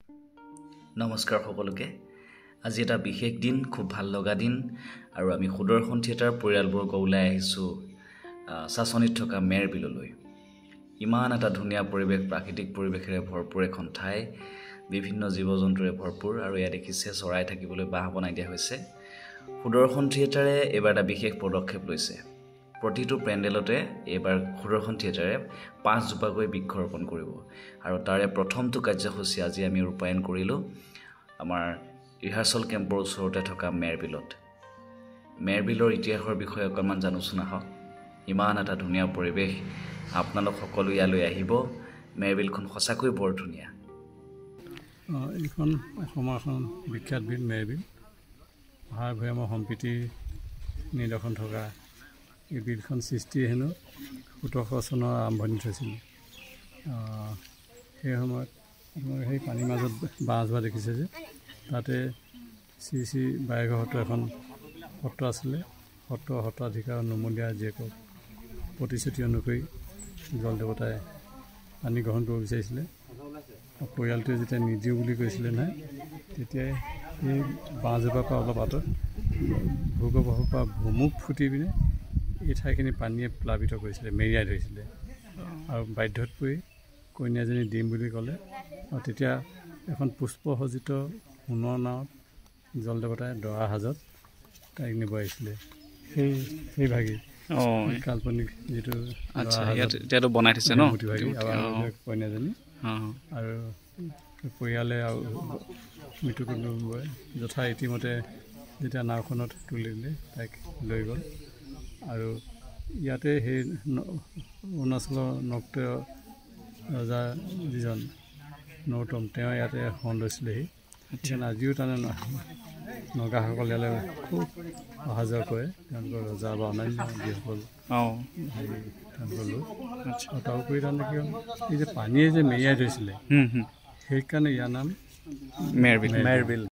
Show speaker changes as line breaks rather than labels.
নমস্কাৰ সকলোকে আজি এটা বিশেষ দিন খুব ভাল লগা দিন আৰু আমি সুদৰ্শন থিয়েটাৰ পৰিয়ালবৰ্গ ওলাই আহিছো সাসনিত থকা মেৰবিললৈ ইমান এটা ধুনীয়া পৰিবেশ প্ৰাকৃতিক পৰিবেশেৰে ভৰপুৰ এখন ঠাই বিভিন্ন জীৱ-জন্তুৰে ভৰপুৰ আৰু ইয়াত দেখিছে চৰাই থাকিবলৈ বাহ বনাই দিয়া হৈছে সুদৰ্শন থিয়েটাৰে এবাৰ এটা বিশেষ পদক্ষেপ লৈছে প্ৰতিটো পেণ্ডেলতে এবাৰ সুদৰ্শন থিয়েটাৰে 5 জোপাকৈ বৃক্ষৰোপণ কৰিব আৰু তাৰে প্ৰথমটো কাৰ্যসূচী আজি আমি ৰূপায়ণ কৰিলো আমাৰ ৰিহাৰ্সল কেম্পৰ ওচৰতে থকা মেৰবিলৰ ইতিহাসৰ বিষয়ে অকণমান জানোচোন আহক ইমান এটা ধুনীয়া পৰিবেশ আপোনালোক সকলো ইয়ালৈ আহিব মেৰবিলখন সঁচাকৈ বৰ ধুনীয়া
এইখন অসমৰ বিখ্যাত বিল মেৰবিল পাহাৰ ভৈয়ামৰ সম্প্ৰীতি নিদৰ্শন থকা এই বিলখন সৃষ্টি হেনো 1700 চনৰ আৰম্ভণিত হৈছিল সেই সময়ত সেই পানীৰ মাজত বাঁহ যোৱা দেখিছে যে তাতে শ্ৰী বাইঘৰ সত্ৰ এখন সত্ৰ আছিলে সত্ৰাধিকাৰ নমলীয়া জীয়েকক প্ৰতিশ্ৰুতি অনুসৰি জল দেৱতাই পানী গ্ৰহণ কৰিব বিচাৰিছিলে পৰিয়ালটোৱে যেতিয়া নিদিওঁ বুলি কৈছিলে নহয় তেতিয়াই সেই বাঁহজোপাৰ পৰা অলপ আঁতৰত ভূগৰ্ভৰ পৰা ভুমুক ফুটি পিনে এই ঠাইখিনি পানীয়ে প্লাবিত কৰিছিলে মেৰিয়াই ধৰিছিলে আৰু বাধ্যত পৰি কন্যাজনী দিম বুলি ক'লে আৰু তেতিয়া এখন পুষ্পসজ্জিত সোণৰ নাৱত জল দেৱতাই দৰা সাজত তাইক নিব আহিছিলে সেই ভাগি কাল্পনিক যিটো
এতিয়াতো বনাই থৈছে ন
কন্যাজনী আৰু পৰিয়ালে আৰু মৃত্যু কুটুম্বই যথা ইতিমতে যেতিয়া নাওখনত তুলি দিলে তাইক লৈ গ'ল আৰু ইয়াতে সেই অৰুণাচলৰ নক্তীয় ৰজা যিজন নৌতম তেওঁ ইয়াতে শৰণ লৈছিলেহি আজিও তাৰমানে নগাসকল ইয়ালৈ খুব অহা যোৱা কৰে তেওঁলোকৰ ৰজা বা অন্যান্য যিসকল তেওঁলোকৰ লোক তাৰোপৰি তাৰমানে কি হ'ল এই যে পানীয়ে যে মেৰিয়াই ধৰিছিলে সেইকাৰণে ইয়াৰ নাম মেৰবিল